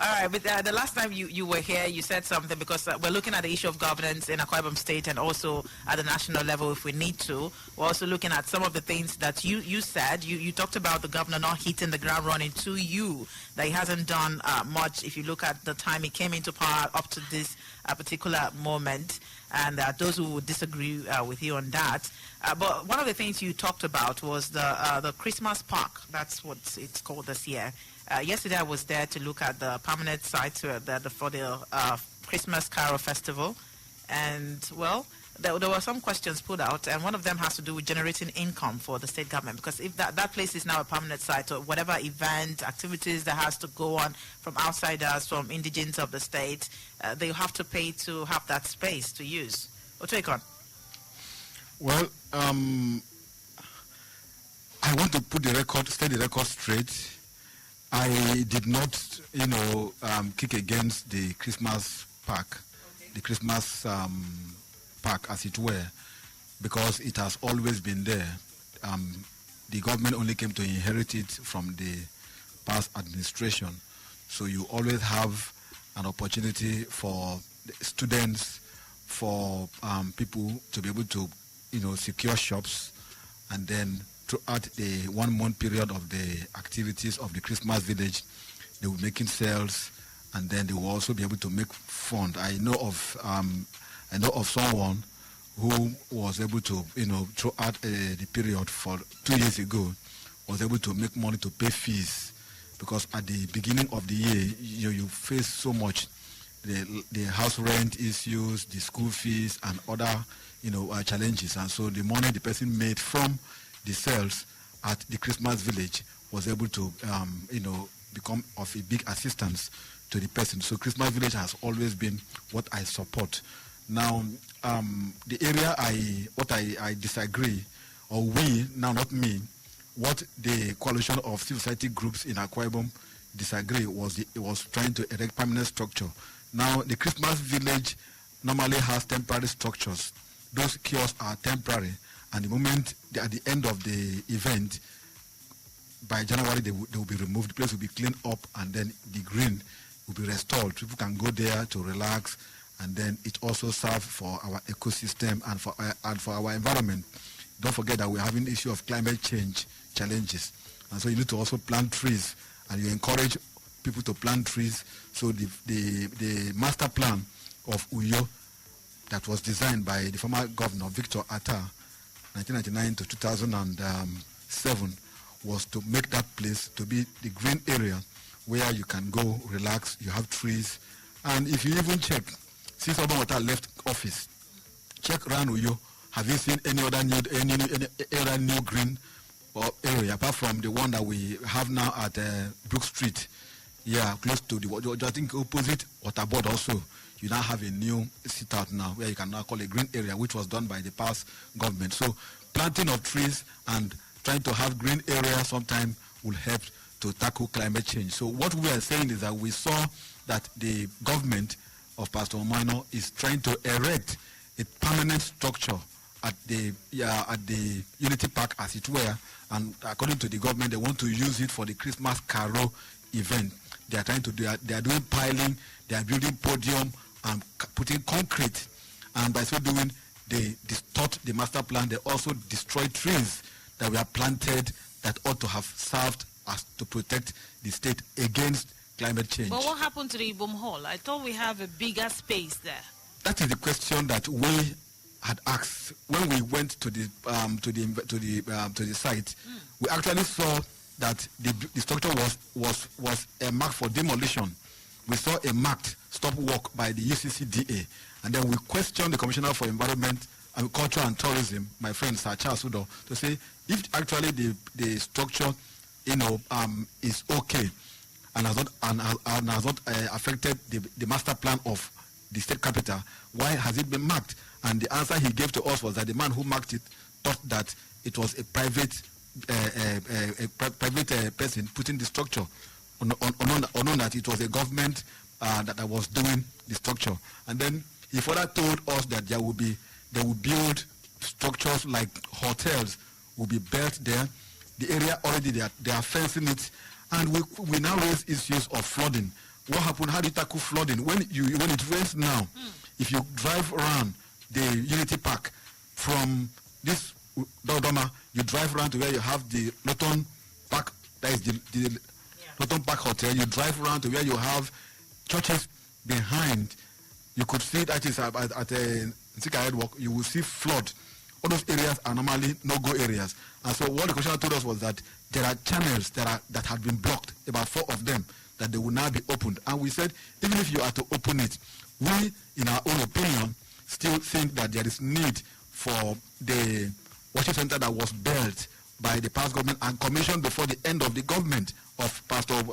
All right, but the last time you were here, you said something because we're looking at the issue of governance in Akwa Ibom State and also at the national level if we need to. We're also looking at some of the things that you said. You talked about the governor not hitting the ground running to you, that he hasn't done much if you look at the time he came into power up to this particular moment. And those who would disagree with you on that. But one of the things you talked about was the Christmas park. That's what it's called this year. Yesterday I was there to look at the permanent site for the Christmas Carol Festival. And, well, there were some questions put out, and one of them has to do with generating income for the state government, because if that place is now a permanent site, or whatever event, activities that has to go on from outsiders, from indigents of the state, they have to pay to have that space to use. Otoikon. Well, I want to put the record straight. I did not, kick against the Christmas park, the Christmas park, as it were, because it has always been there. The government only came to inherit it from the past administration. So you always have an opportunity for students, for people to be able to, secure shops, and then throughout the 1 month period of the activities of the Christmas village, they will be making sales, and then they will also be able to make fund. I know of someone who was able to, throughout the period for 2 years ago, was able to make money to pay fees, because at the beginning of the year, you face so much, the house rent issues, the school fees, and other, challenges, and so the money the person made from the sales at the Christmas village was able to, become of a big assistance to the person. So Christmas village has always been what I support. Now, the area I disagree, or we, now not me, what the coalition of civil society groups in Akwa Ibom disagree was it was trying to erect permanent structure. Now, the Christmas village normally has temporary structures. Those kiosks are temporary, and the moment at the end of the event, by January they will be removed, the place will be cleaned up, and then the green will be restored. People can go there to relax, and then it also serves for our ecosystem and for our environment. Don't forget that we're having the issue of climate change challenges, and so you need to also plant trees, and you encourage people to plant trees. So the master plan of Uyo that was designed by the former governor Victor Atta, 1999 to 2007, was to make that place to be the green area where you can go relax, you have trees. And if you even check, since Obama Water left office, check around Uyo, have you seen any other new green area apart from the one that we have now at Brook Street? Yeah, close to I think opposite Waterboard also. You now have a new sit-out now where you can now call a green area, which was done by the past government. So planting of trees and trying to have green areas sometime will help to tackle climate change. So what we are saying is that we saw that the government of Pastor Umo Eno is trying to erect a permanent structure at the Unity Park, as it were, and according to the government, they want to use it for the Christmas Carol event. They are trying to do. They are doing piling. They are building podium and putting concrete, and by so doing, they distort the master plan. They also destroy trees that were planted that ought to have served as to protect the state against climate change. But what happened to the Ibom Hall? I thought we have a bigger space there. That is the question that we had asked when we went to the site. We actually saw that the structure was a mark for demolition. We saw a marked stop work by the UCCDA, and then we questioned the Commissioner for Environment, Agriculture and Tourism, my friend Sir Charles Udo, to say if actually the structure, is okay and has not affected the master plan of the state capital, why has it been marked? And the answer he gave to us was that the man who marked it thought that it was a private person putting the structure, unknown that it was a government that was doing the structure. And then he further told us that they will build structures like hotels will be built there. The area already they are fencing it, and we now raise issues of flooding. what happened? How do you tackle flooding? When it rains now, if you drive around the Unity Park from this Dodoma, you drive around to where you have the Loton Park, that is the Loton Park Hotel. You drive around to where you have churches behind. You could see that is at Nsika Walk. You will see flood. All those areas are normally no-go areas. And so what the commissioner told us was that there are channels that have been blocked, about 4 of them, that they will now be opened. And we said, even if you are to open it, we, in our own opinion, still think that there is need for the worship center that was built by the past government and commissioned before the end of the government of Dr.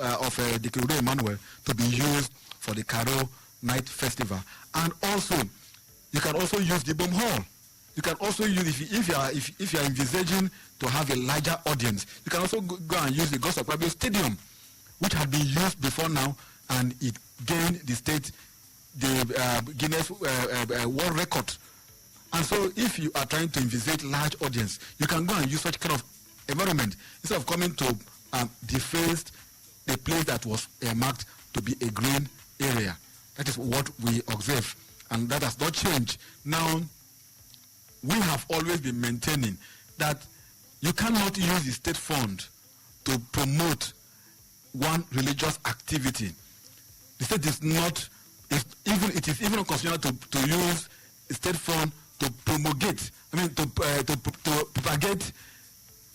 Emmanuel to be used for the Carol Night Festival. And also, you can also use the Bomb Hall. You can also use, if you are envisaging to have a larger audience, you can also go and use the Gov Umo Eno Stadium, which had been used before now, and it gained the Guinness World Record. And so if you are trying to envisage large audience, you can go and use such kind of environment instead of coming to deface the place that was marked to be a green area. That is what we observe, and that has not changed. Now, we have always been maintaining that you cannot use the state fund to promote one religious activity. The state is not, it is even considered to use state fund to promulgate, to propagate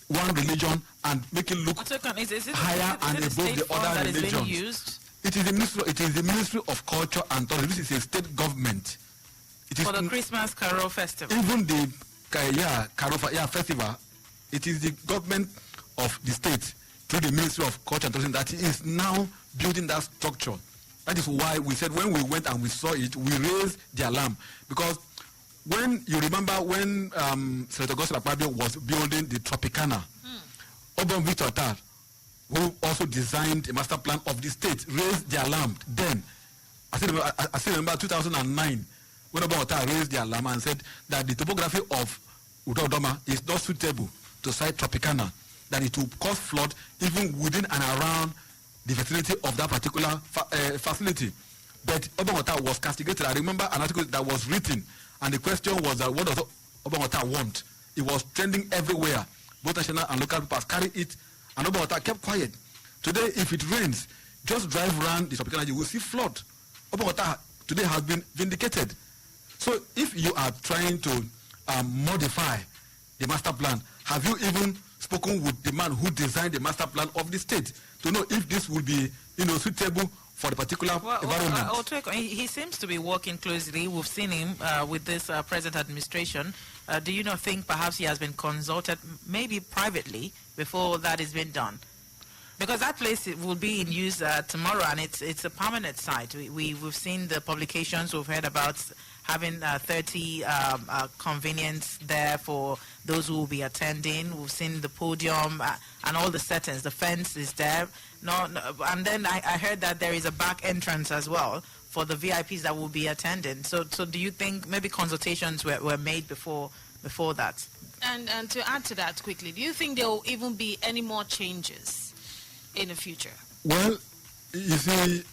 one religion and make it look higher and above the other religions. It is the Ministry of Culture and Tourism. This is a state government. It is for the Christmas Carol Festival. Even the Carol Festival, it is the government of the state through the Ministry of Culture and Tourism that is now building that structure. That is why we said when we went and we saw it, we raised the alarm. Because when you remember when Senator Gosela Pabio was building the Tropicana, Obon Victor Tar, who also designed a master plan of the state, raised the alarm then. I still remember 2009, when Obon Tar raised the alarm and said that the topography of Udodoma is not suitable to site Tropicana, that it will cause flood even within and around the vicinity of that particular facility. But Obon Tar was castigated. I remember an article that was written, and the question was that what does Obon Tar want? It was trending everywhere. Both national and local papers carry it, and Obon Tar kept quiet. Today, if it rains, just drive around the Tropicana, you will see flood. Obon Tar today has been vindicated. So if you are trying to modify the master plan, have you even spoken with the man who designed the master plan of the state to know if this will be, suitable for the particular environment? He seems to be working closely. We've seen him with this present administration. Do you not think perhaps he has been consulted, maybe privately, before that has been done? Because that place will be in use tomorrow, and it's a permanent site. We've seen the publications. We've heard about having 30 convenience there for those who will be attending. We've seen the podium and all the settings. The fence is there. And then I heard that there is a back entrance as well for the VIPs that will be attending. So do you think maybe consultations were made before that? And to add to that quickly, do you think there will even be any more changes in the future? Well, you see,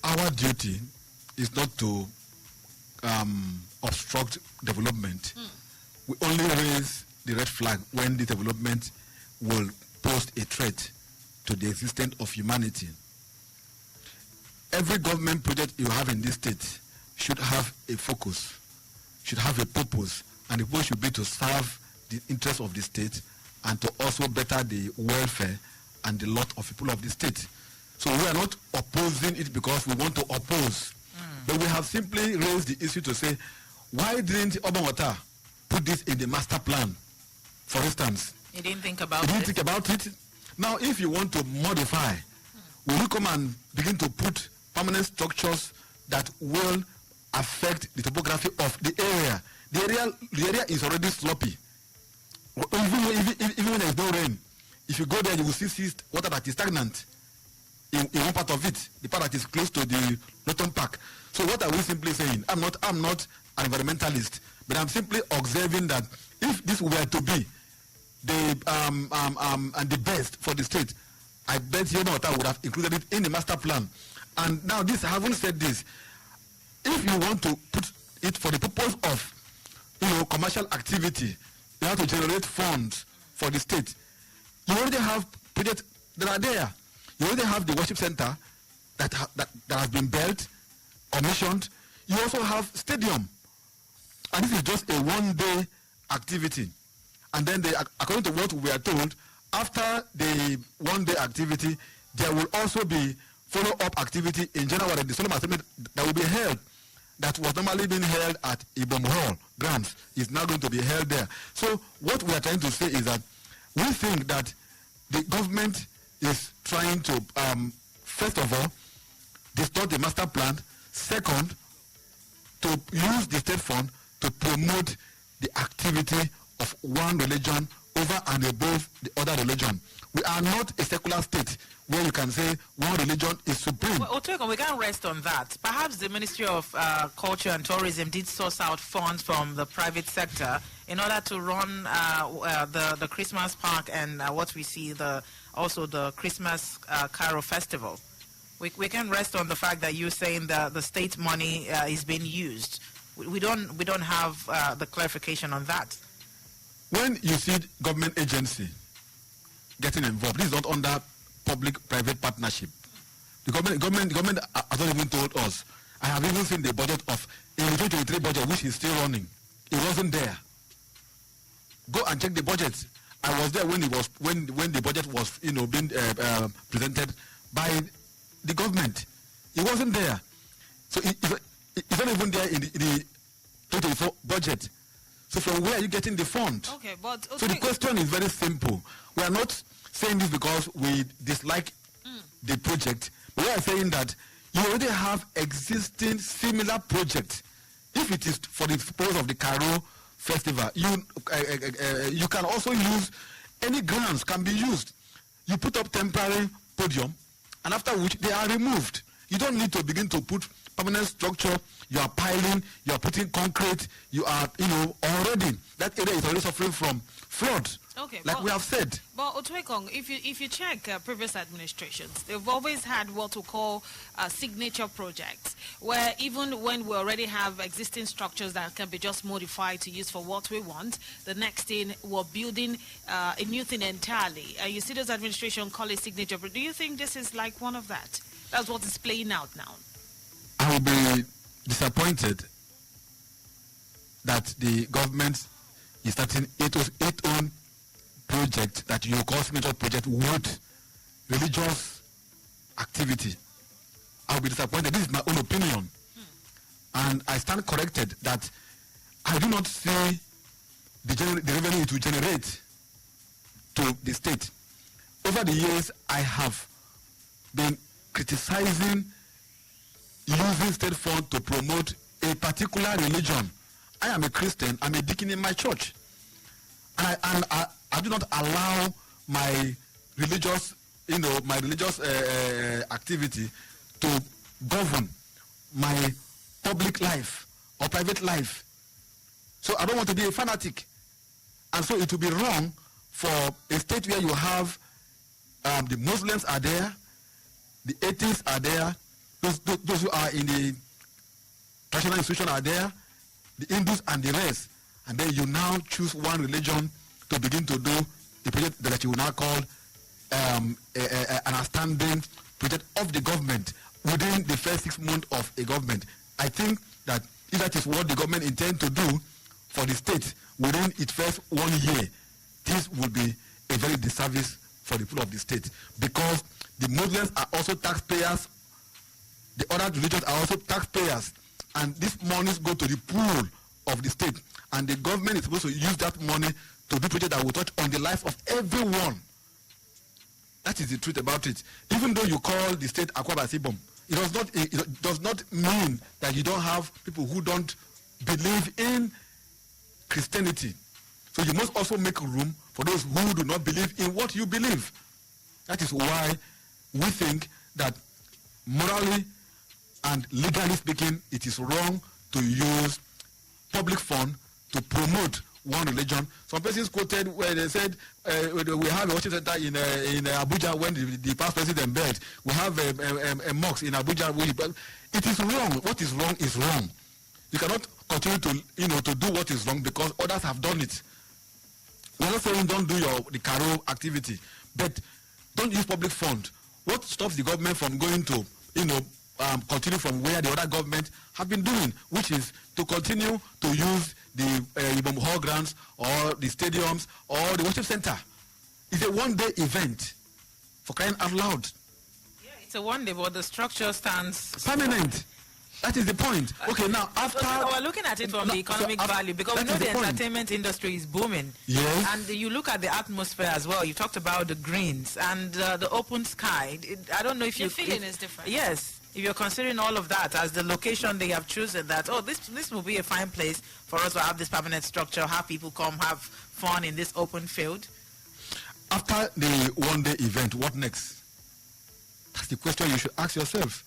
our duty is not to obstruct development. We only raise the red flag when the development will pose a threat to the existence of humanity. Every government project you have in this state should have a focus, should have a purpose, and the purpose should be to serve the interests of the state and to also better the welfare and the lot of people of the state. So we are not opposing it because we want to oppose. But we have simply raised the issue to say, why didn't Obon Tar put this in the master plan, for instance? He didn't think about it. He didn't think about it. Now, if you want to modify, will you come and begin to put permanent structures that will affect the topography of the area? The area is already sloppy. Even when there is no rain, if you go there, you will see water that is stagnant in one part of it, the part that is close to the Norton Park. So what are we simply saying? I'm not an environmentalist, but I'm simply observing that if this were to be the best for the state, I bet Obon Tar would have included it in the master plan. And now this, having said this, if you want to put it for the purpose of, commercial activity, you have to generate funds for the state. You already have projects that are there. You already have the worship center that has been built, commissioned. You also have stadium. And this is just a one-day activity. And then, according to what we are told, after the one-day activity, there will also be follow-up activity in January. The solemn assembly that will be held, that was normally being held at Ibom Hall grounds, is now going to be held there. So what we are trying to say is that we think that the government is trying to, first of all, distort the master plan. Second, to use the state fund to promote the activity of one religion over and above the other religion. We are not a secular state where you can say one religion is supreme. Well, we can't rest on that. Perhaps the Ministry of Culture and Tourism did source out funds from the private sector in order to run the Christmas park and what we see, also the Christmas Carol Festival. We can rest on the fact that you're saying that the state money is being used. We don't have the clarification on that. When you see government agency getting involved, this is not under public-private partnership. The government has not even told us. I have even seen the budget of in the 2023 budget, which is still running. It wasn't there. Go and check the budget. I was there when the budget was being presented by the government. It wasn't there. So it's not even there in the 2024 budget. So from where are you getting the fund? Okay, but so the question is very simple. We are not saying this because we dislike the project, but we are saying that you already have existing similar projects. If it is for the purpose of the Carol Festival, you can also use any grounds can be used. You put up temporary podium, and after which they are removed. You don't need to begin to put permanent structure. You are piling, you are putting concrete, you are, already, that area is already suffering from flood, like we have said. But Otwekong, if you check previous administrations, they've always had what we call signature projects, where even when we already have existing structures that can be just modified to use for what we want, the next thing we're building a new thing entirely. You see those administration call it signature, but do you think this is like one of that? That's what is playing out now. I will be disappointed that the government is starting its own project that you call signature project with religious activity. I'll be disappointed. This is my own opinion. And I stand corrected that I do not see the revenue it will generate to the state. Over the years, I have been criticizing using state fund to promote a particular religion. I am a Christian. I'm a deacon in my church. And I do not allow my religious, activity to govern my public life or private life. So I don't want to be a fanatic. And so it will be wrong for a state where you have the Muslims are there, the atheists are there, those who are in the traditional institution are there, the Hindus and the rest, and then you now choose one religion to begin to do the project that you will now call an outstanding project of the government within the first 6 months of a government. I think that if that is what the government intends to do for the state within its first 1 year, this will be a very disservice for the people of the state, because the Muslims are also taxpayers, the other religions are also taxpayers, and these monies go to the pool of the state, and the government is supposed to use that money to do projects that will touch on the life of everyone. That is the truth about it. Even though you call the state Akwa Ibom, it does not mean that you don't have people who don't believe in Christianity. So you must also make room for those who do not believe in what you believe. That is why we think that morally and legally speaking, it is wrong to use public fund to promote one religion. Some persons quoted where they said we have a worship center in Abuja when the past president built. We have a mosque in Abuja. It is wrong. What is wrong is wrong. You cannot continue to do what is wrong because others have done it. We're not saying don't do the Caro activity, but don't use public fund. What stops the government from going to continue from where the other government have been doing, which is to continue to use the Ibom Hall grounds or the stadiums or the worship center? It's a one-day event, for crying out loud. Yeah, it's a one-day, but the structure stands permanent. That is the point. Okay, now after we're looking at it from the economic value, because we know the entertainment industry is booming. Yes. And you look at the atmosphere as well. You talked about the greens and the open sky. I don't know if the feeling is different. Yes. If you're considering all of that as the location they have chosen, that this will be a fine place for us to have this permanent structure, have people come have fun in this open field. After the one-day event, what next? That's the question you should ask yourself.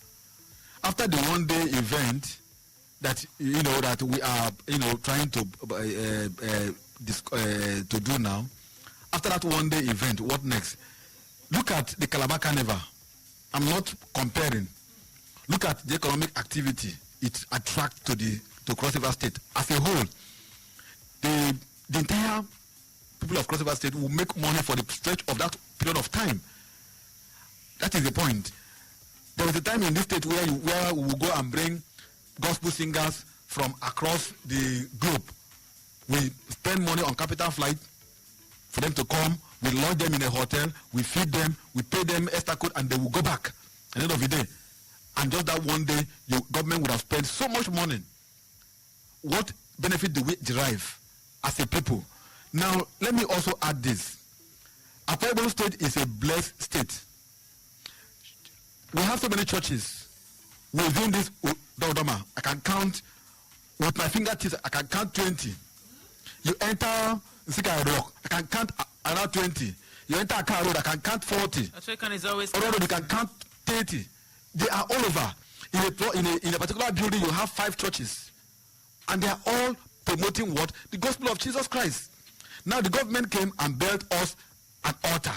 After the one-day event that that we are trying to do now, after that one-day event, what next? Look at the Calabar Carnival. I'm not comparing. Look at the economic activity it attracts to Cross River State as a whole. The entire people of Cross River State will make money for the stretch of that period of time. That is the point. There was a time in this state where we will go and bring gospel singers from across the globe. We spend money on capital flight for them to come. We lodge them in a hotel. We feed them. We pay them extra code, and they will go back at the end of the day. And just that one day, your government would have spent so much money. What benefit do we derive as a people? Now, let me also add this. Akwa Ibom State is a blessed state. We have so many churches within this Dodoma. I can count with my fingertips. I can count 20. You enter Sika Rock, I can count around 20. You enter Akara Road, I can count 40. Achwekan is always Road, you can count 30. They are all over. In a particular building, you have 5 churches, and they are all promoting what? The gospel of Jesus Christ. Now the government came and built us an altar.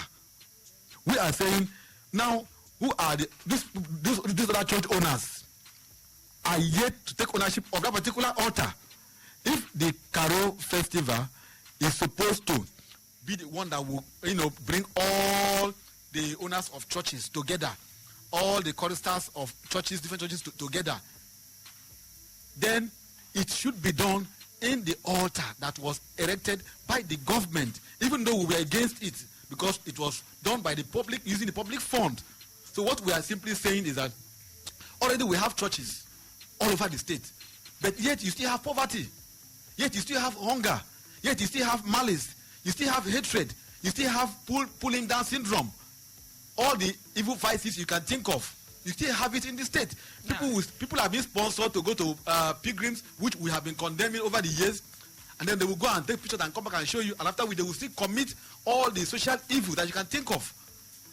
We are saying now, who are these other church owners are yet to take ownership of that particular altar. If the Caro Festival is supposed to be the one that will, bring all the owners of churches together, all the choristers of churches, different churches together, then it should be done in the altar that was erected by the government, even though we were against it because it was done by the public using the public fund. So what we are simply saying is that already we have churches all over the state, but yet you still have poverty, yet you still have hunger, yet you still have malice, you still have hatred, you still have pulling down syndrome. All the evil vices you can think of, you still have it in the state. People have been sponsored to go to pilgrims, which we have been condemning over the years, and then they will go and take pictures and come back and show you, and after they will still commit all the social evil that you can think of.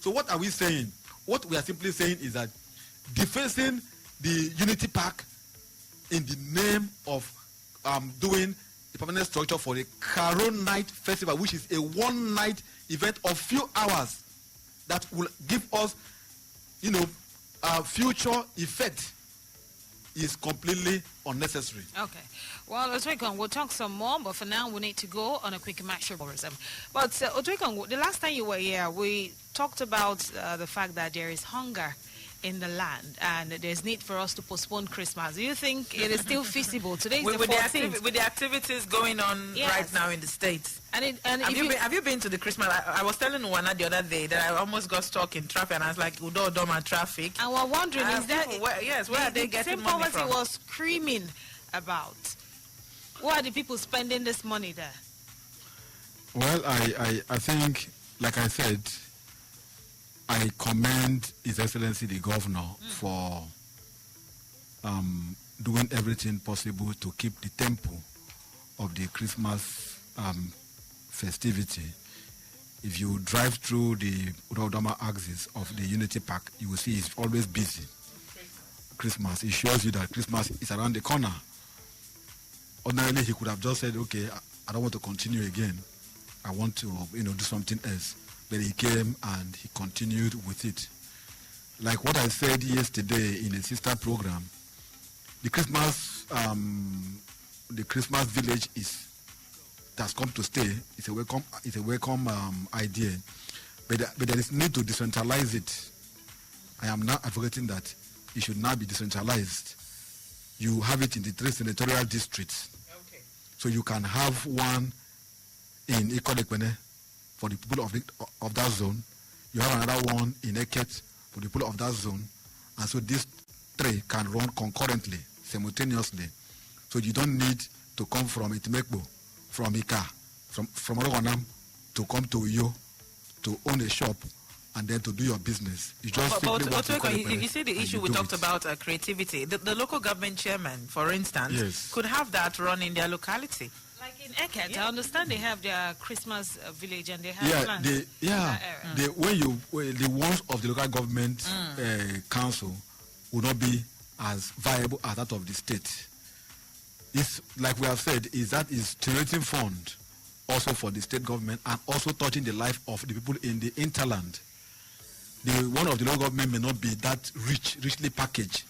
So what are we saying? What we are simply saying is that defacing the Unity Park in the name of doing a permanent structure for the Caro Night Festival, which is a one-night event of few hours that will give us, future effect, is completely unnecessary. Okay. Well, Otwekon, we'll talk some more, but for now we need to go on a quick match of tourism. But Otwekon, the last time you were here, we talked about the fact that there is hunger in the land and there's need for us to postpone Christmas. Do you think it is still feasible? Today is the 14th. With the activities going on right now in the States. Have you been to the Christmas? I was telling Wana the other day that I almost got stuck in traffic, and I was like, Udo Doma traffic. And we're wondering, is that... where are they getting money from? Same poverty was screaming about. Where are the people spending this money there? Well, I think, like I said, I commend His Excellency the Governor for doing everything possible to keep the tempo of the Christmas festivity. If you drive through the Udodoma axis of the Unity Park, you will see it's always busy. Christmas. It shows you that Christmas is around the corner. Ordinarily, he could have just said, okay, I don't want to continue again. I want to, do something else. But he came and he continued with it. Like what I said yesterday in a sister program, the Christmas village has come to stay. It's a welcome idea. But there is need to decentralize it. I am now advocating that it should not be decentralized. You have it in the 3 senatorial districts. Okay. So you can have one in Ikodekwene for the people of that zone. You have another one in Eket for the people of that zone. And so these 3 can run concurrently, simultaneously. So you don't need to come from Itimekbo, from Ika, from Orogonam to come to Uyo to own a shop and then to do your business. You just you see the issue we talked about creativity. The local government chairman, for instance, yes, could have that run in their locality. Like in Eket, I understand they have their Christmas village and they have plans in that area. The ones of the local government council will not be as viable as that of the state. It's like we have said, is generating fund also for the state government and also touching the life of the people in the interland. The one of the local government may not be that richly packaged.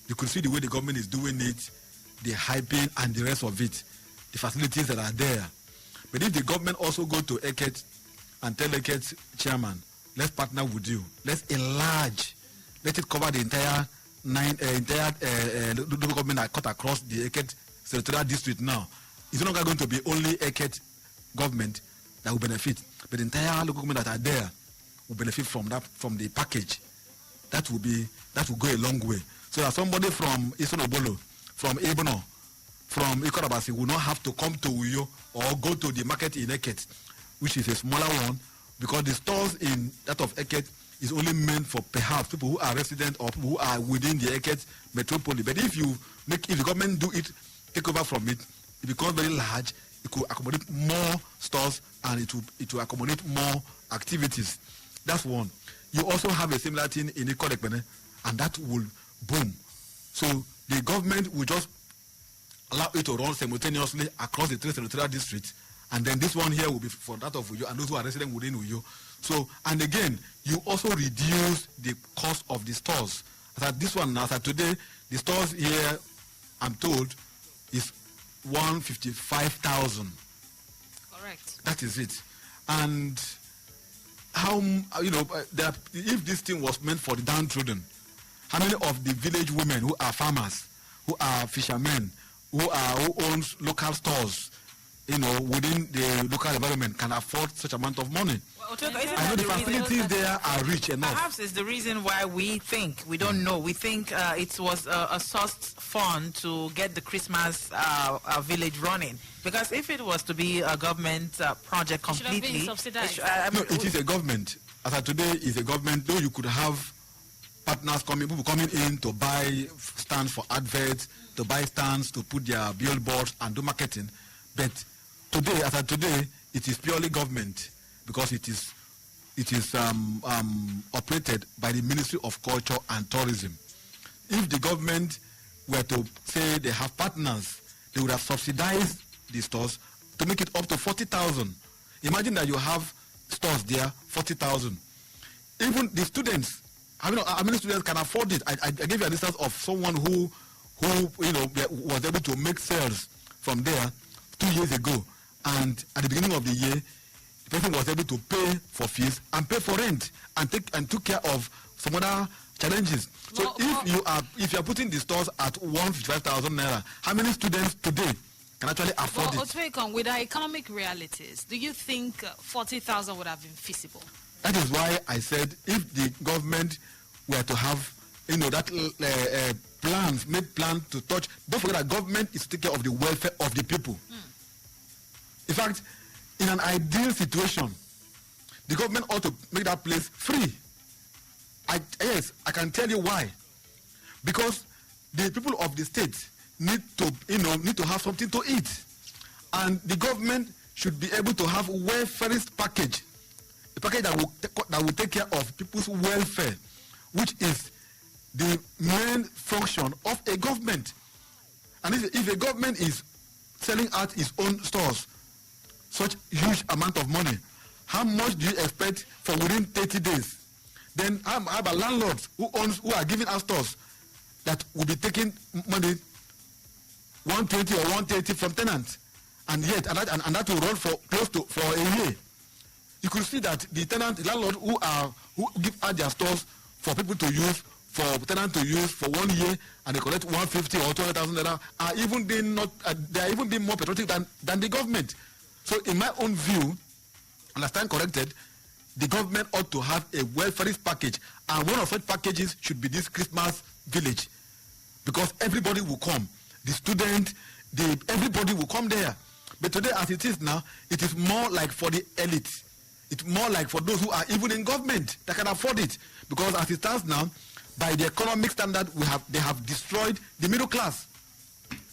You could see the way the government is doing it, the hyping and the rest of it, the facilities that are there. But if the government also go to Eket and tell Eket chairman, let's partner with you, let's enlarge, let it cover the entire local government that cut across the Eket senatorial district now. It's no longer going to be only Eket government that will benefit, but the entire local government that are there will benefit from the package. That will go a long way. So that somebody from Eastern Obolo, from Ebono, from Ikorabasi will not have to come to Uyo or go to the market in Eket, which is a smaller one, because the stores in that of Eket is only meant for perhaps people who are resident or people who are within the Eket metropolis. But if the government take over from it, it becomes very large. It could accommodate more stores and it will accommodate more activities. That's one. You also have a similar thing in Ikodekbene, and that will boom. So the government will just allow it to run simultaneously across the 3 senatorial districts, and then this one here will be for that of Uyo and those who are resident within Uyo. So, and again, you also reduce the cost of the stores. As at this one now, as at today, the stores here, I'm told, is 155,000. Correct. That is it. And how, if this thing was meant for the downtrodden, how many of the village women who are farmers, who are fishermen, who owns local stores, within the local environment can afford such amount of money? I know the facilities there are rich enough. Perhaps it's the reason why we don't know. We think it was a sourced fund to get the Christmas village running. Because if it was to be a government project completely, it should have been subsidized. No, it is a government. As of today, it's a government. Though you could have partners people coming in to buy stands for adverts, to buy stands to put their billboards and do marketing. But today, as of today, it is purely government, because it is operated by the Ministry of Culture and Tourism. If the government were to say they have partners, they would have subsidized the stores to make it up to 40,000. Imagine that you have stores there, 40,000. Even the students, how many students can afford it? I gave you an instance of someone who was able to make sales from there 2 years ago, and at the beginning of the year, the person was able to pay for fees and pay for rent and took care of some other challenges. So if you are putting the stores at 155,000 naira, how many students today can actually afford it? With our economic realities, do you think 40,000 would have been feasible? That is why I said if the government were to have that plans to touch, don't forget that government is to take care of the welfare of the people. In fact, in an ideal situation, the government ought to make that place free. Yes, I can tell you why. Because the people of the state need to have something to eat, and the government should be able to have a welfareist package, a package that will take care of people's welfare, which is the main function of a government. And if a government is selling out its own stores such huge amount of money, how much do you expect for within 30 days? Then how about landlords who are giving us stores that will be taking money 120 or 130 from tenants, and yet and that will run for a year. You could see that the landlord who give out their stores for people to use, for tenants to use for 1 year, and they collect 150 or 200,000 naira, are even being more patriotic than the government. So in my own view, and I stand corrected, the government ought to have a welfare package, and one of such packages should be this Christmas village, because everybody will come. The student, everybody will come there. But today, as it is now, it is more like for the elite. It's more like for those who are even in government that can afford it. Because as it stands now, by the economic standard they have destroyed the middle class.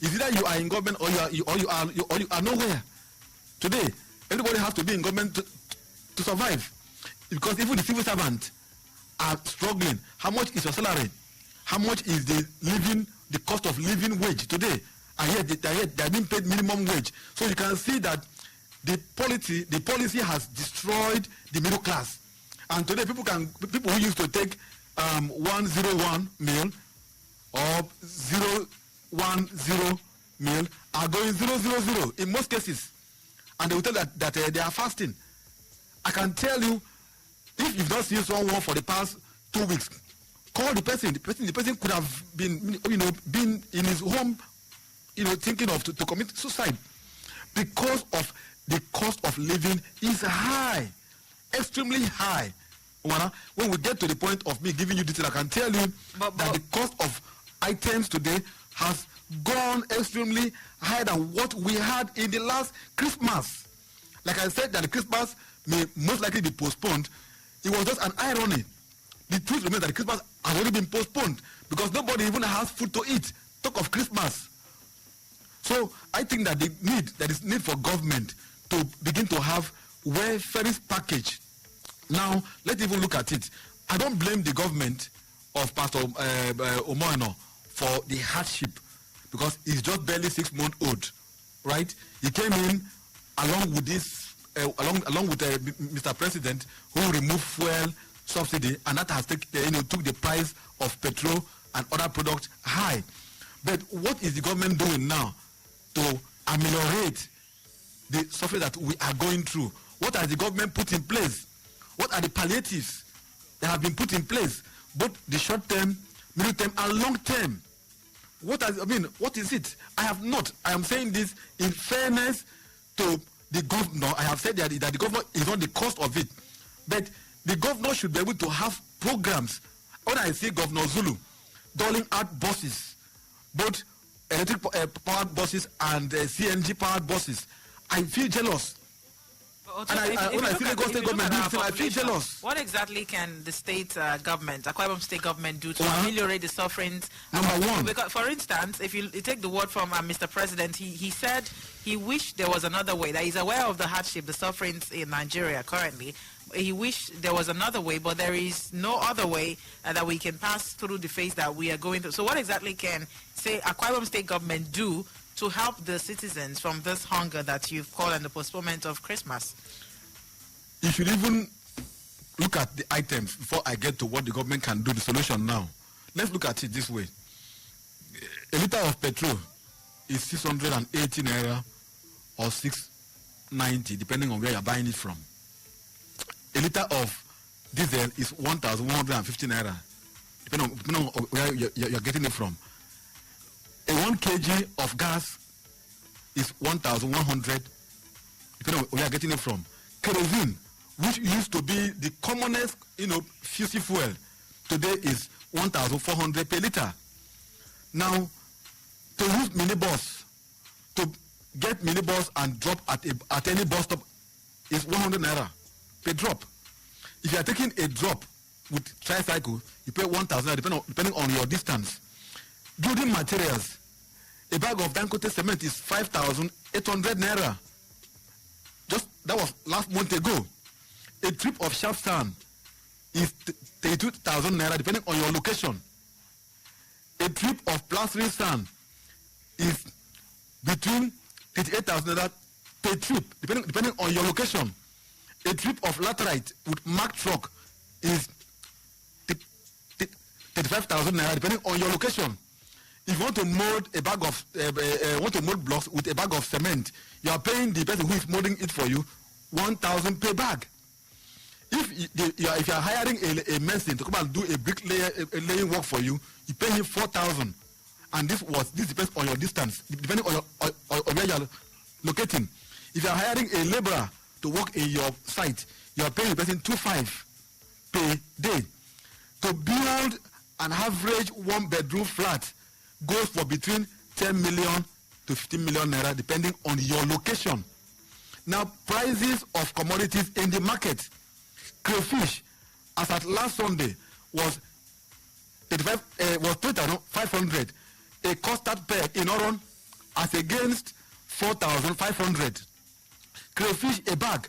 It's either you are in government or you are nowhere. Today, everybody has to be in government to survive. Because even the civil servants are struggling. How much is your salary? How much is the cost of living wage today? And yet they are being paid minimum wage. So you can see that the policy has destroyed the middle class. And today people who used to take 101 meal or 010 meal are going 000 in most cases. And they will tell that they are fasting. I can tell you, if you've not seen someone for the past 2 weeks, call the person. The person could have been in his home, thinking of to commit suicide, because of the cost of living is high, extremely high. When we get to the point of me giving you detail, I can tell you that the cost of items today has gone extremely higher than what we had in the last Christmas. Like I said, that the Christmas may most likely be postponed. It was just an irony. The truth remains that the Christmas has already been postponed because nobody even has food to eat. Talk of Christmas. So I think that there is need for government to begin to have welfare package. Now, let's even look at it. I don't blame the government of Pastor Umo Eno for the hardship, because he's just barely 6 months old, right? He came in along with Mr. President, who removed fuel subsidy, and that has took the price of petrol and other products high. But what is the government doing now to ameliorate the suffering that we are going through? What has the government put in place? What are the palliatives that have been put in place, both the short term, middle term, and long term? What is it? I am saying this in fairness to the governor. I have said that the governor is on the cost of it, but the governor should be able to have programs. When I see Governor Zulu doling out buses, both electric powered buses and CNG powered buses, I feel jealous. When I see the state government do it, I feel jealous. What exactly can the state government, Akwa Ibom state government, do to ameliorate the sufferings? Number one. Because, for instance, if you take the word from Mr. President, he said he wished there was another way. That he's aware of the hardship, the sufferings in Nigeria currently. He wished there was another way, but there is no other way that we can pass through the phase that we are going through. So what exactly can, say, Akwa Ibom state government do to help the citizens from this hunger that you've called and the postponement of Christmas? You should even look at the items before I get to what the government can do, the solution now. Let's look at it this way. A liter of petrol is 680 naira or 690, depending on where you're buying it from. A liter of diesel is 1,150 naira, depending on where you're getting it from. A 1 kg of gas is 1,100, depending on where you're getting it from. Kerosene, which used to be the commonest, fusel fuel, today is 1,400 per liter. Now, to use minibus, to get minibus and drop at any bus stop is 100 naira per drop. If you are taking a drop with tricycle, you pay 1,000 depending on your distance. Building materials, a bag of Dangote cement is 5,800 naira. That was last month ago. A trip of sharp sand is 32,000 naira depending on your location. A trip of plastering sand is between 38,000 naira per trip, depending on your location. A trip of laterite with marked truck is 35,000 naira, depending on your location. If you want to mold a bag of blocks with a bag of cement, you are paying the person who is molding it for you 1,000 per bag. If you are hiring a mason to come and do a laying work for you, you pay him 4,000. And this depends on your distance, depending on where you are locating. If you are hiring a laborer to work in your site, you are paying the person 2,500 per day. To build an average one-bedroom flat goes for between 10 million to 15 million naira, depending on your location. Now, prices of commodities in the market. Crayfish, as at last Sunday, was 3,500. A custard pear in Oron, as against 4,500. Crayfish, a bag,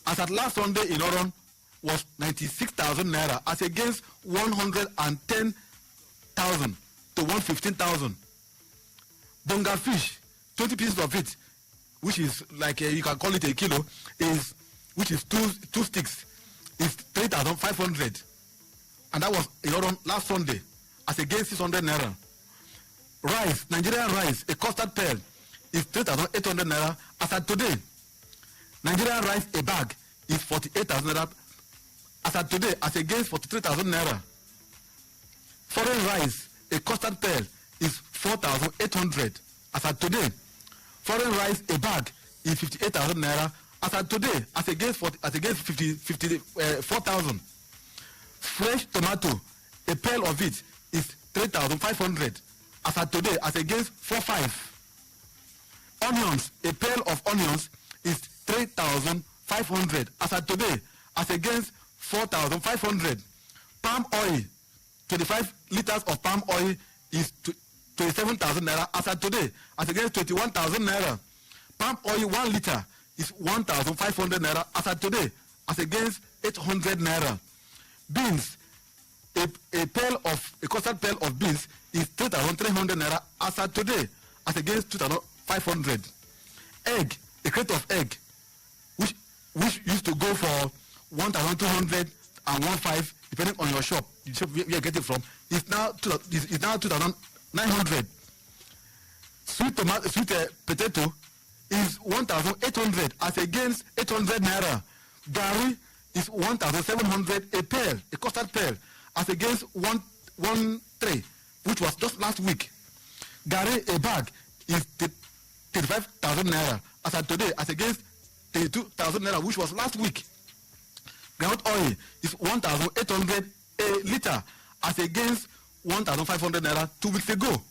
as at last Sunday in Oron, was 96,000 naira, as against 110,000 to 115,000. Bonga fish, 20 pieces of it, which is like you can call it a kilo, which is two sticks, is 3,500, and that was in Oron last Sunday, as against 600 naira. Rice, Nigerian rice, a custard pear, is 3,800 naira, as at today. Nigerian rice, a bag, is 48,000 naira, as at today, as against 43,000 naira. Foreign rice, a custard pear, is 4,800, as at today. Foreign rice, a bag, is 58,000 naira, as at today, as against 4,000. Fresh tomato, a pail of it, is 3,500, as at today, as against 4,500. Onions, a pail of onions, is 3,500, as at today, as against 4,500. Palm oil, 25 liters of palm oil is 27,000 naira, as at today, as against 21,000 naira. Palm oil 1 liter is 1,500 naira, as at today, as against 800 naira. Beans, a custard pail of beans is 3,300 naira, as at today, as against 2,500. Egg, a crate of egg, which used to go for 1,200 and 1,500, depending on your shop, the shop where you get it from, is now 2,900. Sweet potato is 1,800, as against 800 naira. Gari is 1,700 a pail, a custard pail, as against one tray, which was just last week. Gari, a bag, is 35,000 naira, as at today, as against 32,000 naira, which was last week. Ground oil is 1,800 a liter, as against 1,500 naira 2 weeks ago.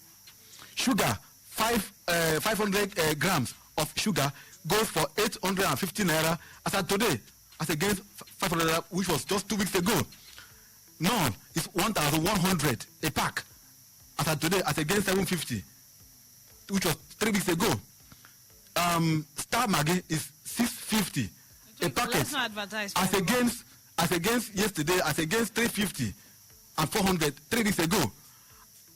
Sugar, 500 grams of sugar goes for 850 naira, as at today, as against 500 naira, which was just 2 weeks ago. None is 1,100 a pack, as at today, as against 750, which was 3 weeks ago. Star Maggi is 650 a packet, as against yesterday, as against 350 and 400 3 weeks ago.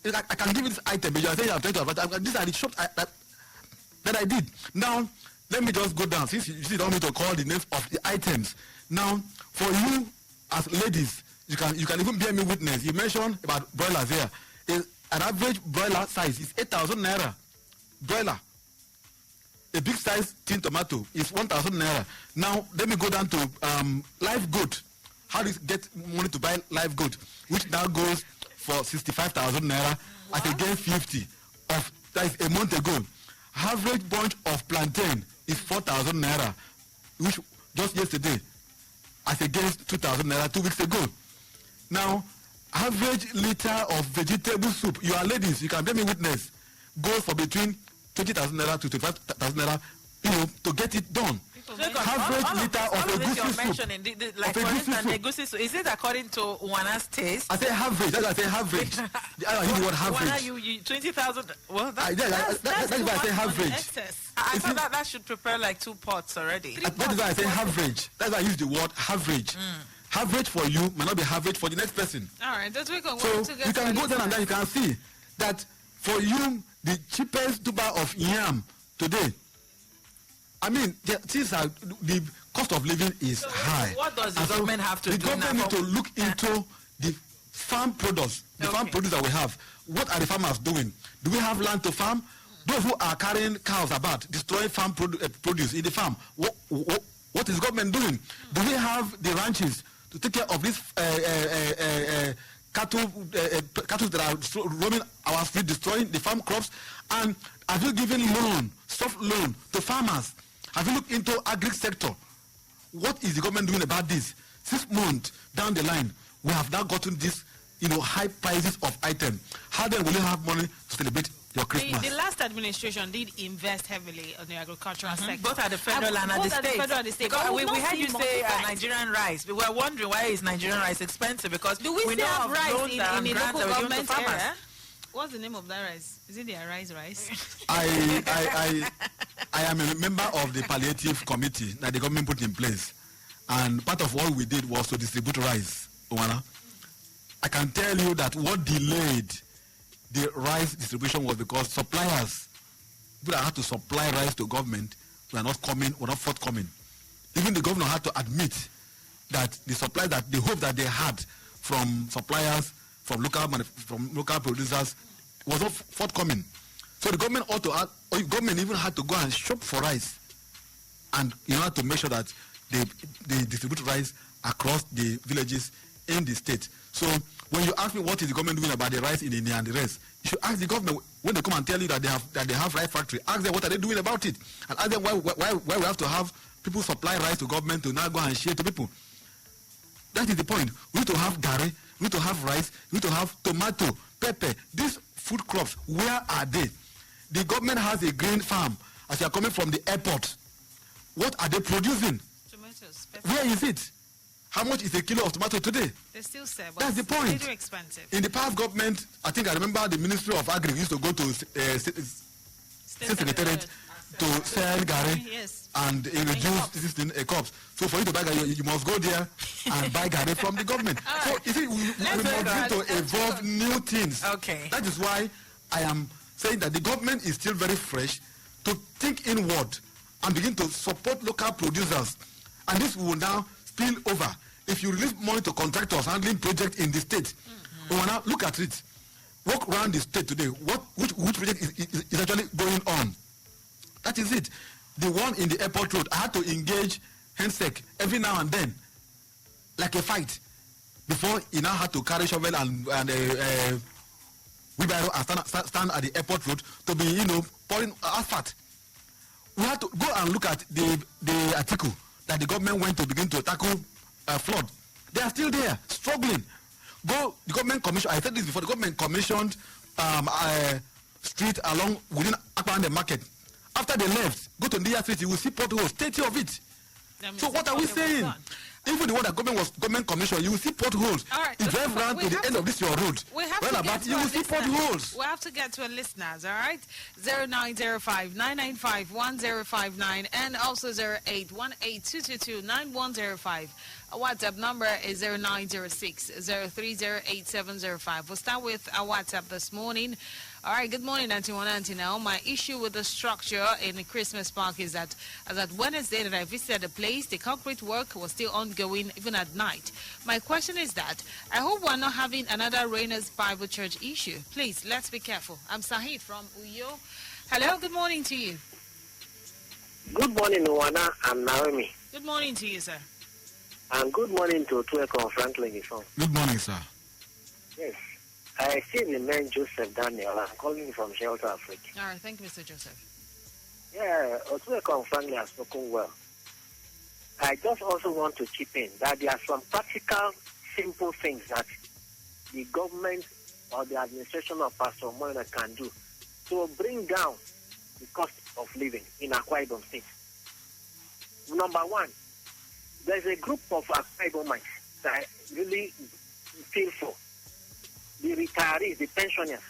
I can give you this item, but you are saying I'm trying to advertise. These are the shops that I did. Now, let me just go down, since you don't need to call the names of the items. Now, for you as ladies, you can even bear me witness. You mentioned about broilers here. An average broiler size is 8,000 naira. Broiler. A big size tin tomato is 1,000 naira. Now, let me go down to live goat. How do you get money to buy live goat, which now goes for 65,000 naira, as against 50 of that is a month ago. Average bunch of plantain is 4,000 naira, which just yesterday, as against 2,000 naira 2 weeks ago. Now, average liter of vegetable soup, you are ladies, you can bear me witness, goes for between 20,000 naira to 25,000 naira, to get it done. Average liter of egusi soup. Like for instance, egusi soup, is it according to Wana's taste? I say average. That's why I say average. I use the word average. You 20,000. Well, that's why I say average. I thought that should prepare like 2 pots already. That's why I say average. That's why I use the word average. Average for you may not be average for the next person. All right, let's wake up. So you can go down and then you can see that for you, the cheapest tuber of yam today I mean, the cost of living is high. What does the government have to do? The government need to look into the farm products, farm produce that we have. What are the farmers doing? Do we have land to farm? Those who are carrying cows about, destroying farm produce in the farm, what is the government doing? Do we have the ranches to take care of these cattle that are roaming our street, destroying the farm crops? And have you given soft loan to farmers? Have you looked into agri sector? What is the government doing about this? 6 months down the line, we have now gotten this, high prices of items. How then will you have money to celebrate your Christmas? The last administration did invest heavily on the agricultural sector. Both at the federal and at the state. Because we heard you say Nigerian rice. We were wondering why is Nigerian rice expensive? Because do we know have of rice loans in the local government farmers. area? What's the name of that rice? Is it the rice? I am a member of the palliative committee that the government put in place, and part of what we did was to distribute rice. Owana, I can tell you that what delayed the rice distribution was because suppliers, people that had to supply rice to government, were not forthcoming. Even the governor had to admit that the supply, that the hope that they had from suppliers, from local producers, was not forthcoming. So the government government even had to go and shop for rice, and in order to make sure that they distribute rice across the villages in the state. So when you ask me what is the government doing about the rice in India and the rest, you should ask the government when they come and tell you that they have rice factory. Ask them what are they doing about it, and ask them why we have to have people supply rice to government to now go and share to people. That is the point. We need to have gari, we need to have rice, we need to have tomato, pepper. These food crops, where are they? The government has a grain farm as you are coming from the airport. What are they producing? Tomatoes, pepper. Where is it? How much is a kilo of tomato today? They still sell, but that's the point. It's too expensive. In the past government, I think I remember the Ministry of Agri used to go to State Secretariat to sell gari, yes, and reduce this thing a cups. So for you to buy gari, you must go there and buy gari from the government. So you see, we must need to evolve new things. Okay. That is why I am saying that the government is still very fresh to think inward and begin to support local producers. And this will now spill over. If you release money to contractors handling projects in the state, now look at it. Walk around the state today. Which project is actually going on? That is it. The one in the airport road, I had to engage Hensec every now and then, like a fight, before he now had to carry shovel and wheelbarrow and stand at the airport road to be, pouring asphalt. We had to go and look at the article that the government went to begin to tackle flood. They are still there, struggling. The government commission, I said this before, the government commissioned street along within the market. After they left, go to Ndia Street, you will see potholes, 30 of it. So what are we saying? Even the one that government commission, you will see potholes. All right, if you drive round to the end of this your road, you will see potholes. We have to get to our listeners, all right? 0905-995-1059 and also 0818-222-9105. Our WhatsApp number is 0906-030-8705. We'll start with our WhatsApp this morning. All right, good morning, Auntie One, Auntie Now. My issue with the structure in the Christmas park is that as at Wednesday that I visited the place, the concrete work was still ongoing even at night. My question is that I hope we're not having another Rainers Bible Church issue. Please, let's be careful. I'm Sahid from Uyo. Hello, good morning to you. Good morning, Owana and Naomi. Good morning to you, sir. And good morning to Tueko Franklin. Good morning, sir. Yes. I see the man Joseph Daniel. I'm calling from Shelter Africa. All right, thank you, Mr. Joseph. Yeah, Tueko Franklin has spoken well. I just also want to chip in that there are some practical, simple things that the government or the administration of Pastor Moina can do to bring down the cost of living in Akwa Ibom State. Number one, there's a group of Akwa Ibomites that I really feel for. The retirees, the pensioners,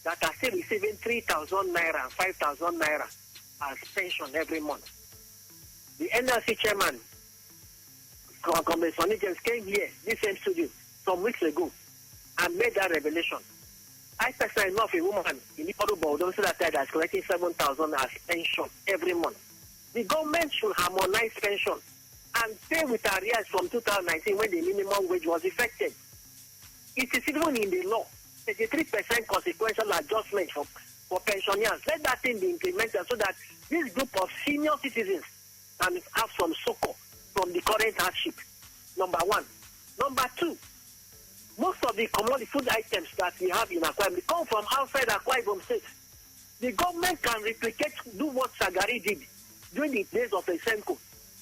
that are still receiving 3,000 naira and 5,000 naira as pension every month. The NLC chairman, Commissioner James, came here, this same studio, some weeks ago, and made that revelation. I personally know of a woman in Ipodo Bodo that is collecting 7,000 as pension every month. The government should harmonize pension and pay with arrears from 2019 when the minimum wage was effected. It is even in the law, 33% consequential adjustment for pensioners. Let that thing be implemented so that this group of senior citizens can have some succor from the current hardship. Number one. Number two, most of the commodity food items that we have in Akwa Ibom come from outside Akwa Ibom State. The government can replicate, do what Sagari did during the days of Esenko.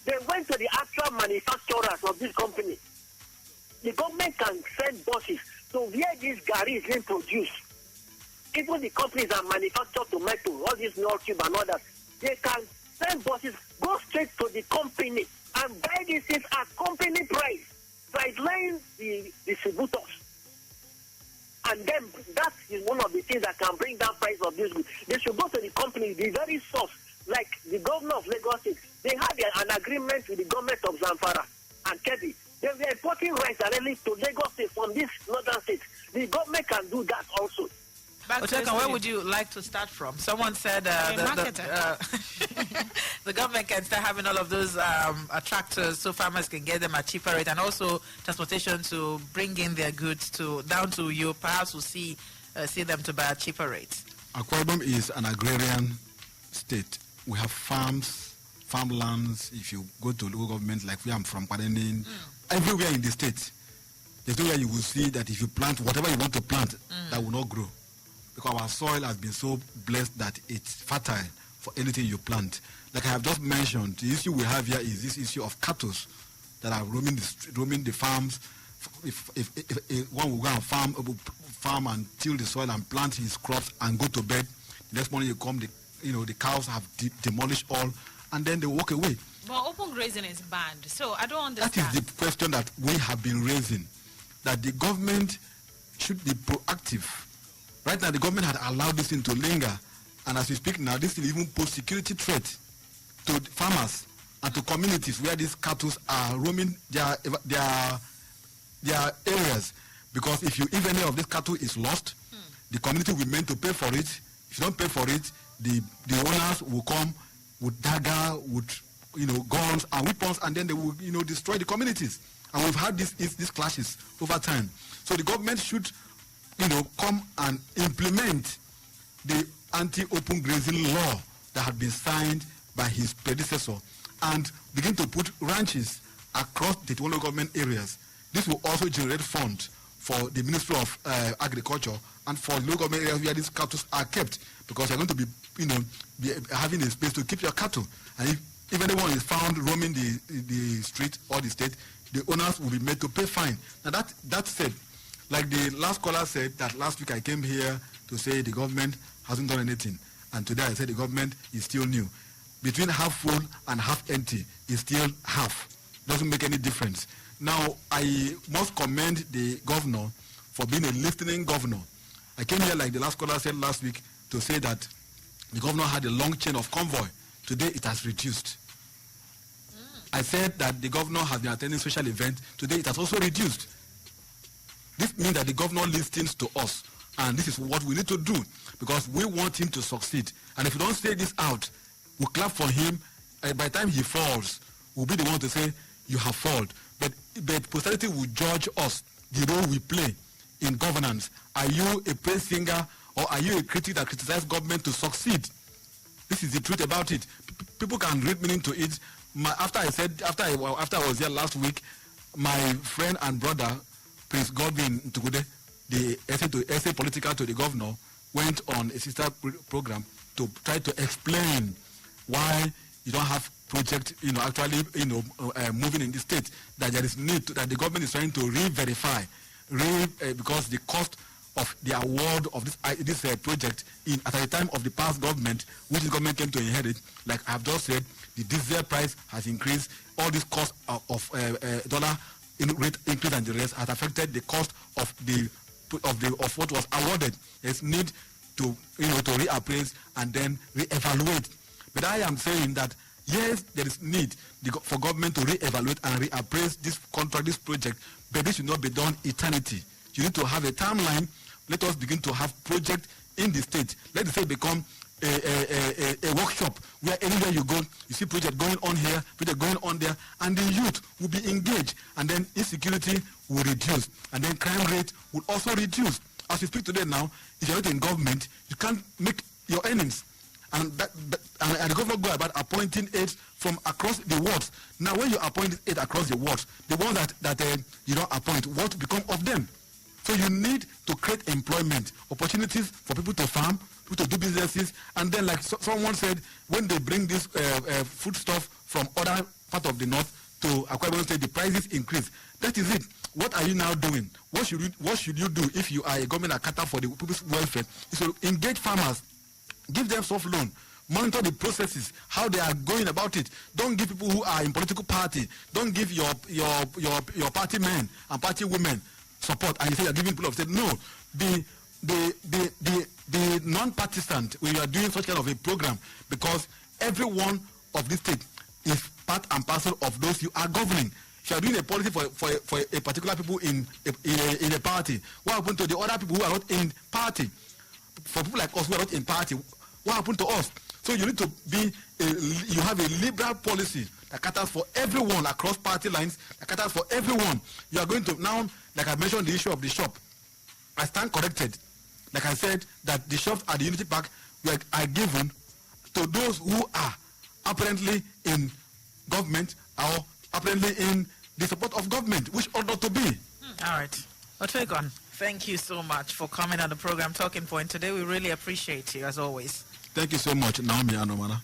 They went to the actual manufacturers of this company. The government can send buses to where this gari is being produced. Even the companies that manufacture tomato, all these North Tube and others, they can send buses, go straight to the company and buy these things at company price, sideline the distributors. And then that is one of the things that can bring down price of this goods. They should go to the company, the very source, like the governor of Lagos State. They had an agreement with the government of Zamfara and Kebbi. They were importing rice directly to Lagos State from these northern states. The government can do that also. Oteka, where would you like to start from? Someone said the government can start having all of those tractors so farmers can get them at cheaper rate, and also transportation to bring in their goods down to you. Perhaps we'll see them to buy at cheaper rates. Akwa Ibom is an agrarian state. We have farms, farmlands. If you go to local government, like where I'm from, Padenin, everywhere in the state, there's nowhere you will see that if you plant whatever you want to plant, that will not grow. Because our soil has been so blessed that it's fertile for anything you plant. Like I have just mentioned, the issue we have here is this issue of cattle that are roaming the farms. If one will go and farm and till the soil and plant his crops and go to bed, the next morning you come, the cows have demolished all, and then they walk away. But open grazing is banned, so I don't understand. That is the question that we have been raising, that the government should be proactive. Right now, the government had allowed this thing to linger, and as we speak now, this will even pose security threat to farmers and to communities where these cattle are roaming their areas. Because if any of this cattle is lost, the community will be meant to pay for it. If you don't pay for it, the owners will come with dagger, with guns and weapons, and then they will destroy the communities. And we've had these clashes over time. So the government should come and implement the anti-open grazing law that had been signed by his predecessor and begin to put ranches across the local government areas. This will also generate funds for the Ministry of Agriculture and for the local government areas where these cattle are kept, because you're going to be having a space to keep your cattle. And if anyone is found roaming the street or the state, the owners will be made to pay fine. Now that said, like the last caller said, that last week I came here to say the government hasn't done anything. And today I said the government is still new. Between half full and half empty is still half. Doesn't make any difference. Now, I must commend the governor for being a listening governor. I came here, like the last caller said last week, to say that the governor had a long chain of convoy. Today it has reduced. I said that the governor has been attending social events. Today it has also reduced. This means that the governor listens to us, and this is what we need to do, because we want him to succeed. And if you don't say this out, we'll clap for him, and by the time he falls, we'll be the one to say, you have fallen. But posterity will judge us, the role we play in governance. Are you a praise singer, or are you a critic that criticizes government to succeed? This is the truth about it. People can read meaning to it. After I was here last week, my friend and brother, Prince Godwin Tukude, the essay political to the governor, went on a sister program to try to explain why you don't have project, moving in the state, that there is need to, that the government is trying to re-verify, because the cost of the award of this project at the time of the past government, which the government came to inherit, like I have just said, the diesel price has increased. All this cost of dollar rate increase and the rest has affected the cost of what was awarded. There's need to reappraise and then reevaluate. But I am saying that yes, there is need for government to reevaluate and reappraise this contract, this project, but this should not be done eternity. You need to have a timeline. Let us begin to have projects in the state. Let the state become a workshop where anywhere you go, you see project going on here, project going on there, and the youth will be engaged, and then insecurity will reduce, and then crime rate will also reduce. As we speak today now, if you're not in government, you can't make your earnings. And and the government go about appointing aides from across the wards. Now, when you appoint aides across the wards, the ones that you don't appoint, what become of them? So you need to create employment opportunities for people to farm, people to do businesses, and then, like someone said, when they bring this foodstuff from other part of the north to Akwa Ibom State, the prices increase. That is it. What are you now doing? What should you do if you are a government account for the people's welfare? Is to engage farmers, give them soft loan, monitor the processes, how they are going about it. Don't give people who are in political party. Don't give your party men and party women support, and you say you're giving people of state. No, the non-partisan when you are doing such kind of a program, because every one of this state is part and parcel of those you are governing. If you are doing a policy for a particular people in a party, what happened to the other people who are not in party? For people like us who are not in party, what happened to us? So you need to you have a liberal policy that caters for everyone across party lines, that caters for everyone. You are going to now, like I mentioned, the issue of the shop. I stand corrected. Like I said, that the shops at the Unity Park are given to those who are apparently in government or apparently in the support of government, which ought not to be. All right. Otwegon, thank you so much for coming on the program Talking Point today. We really appreciate you, as always. Thank you so much, Naomi Anomana.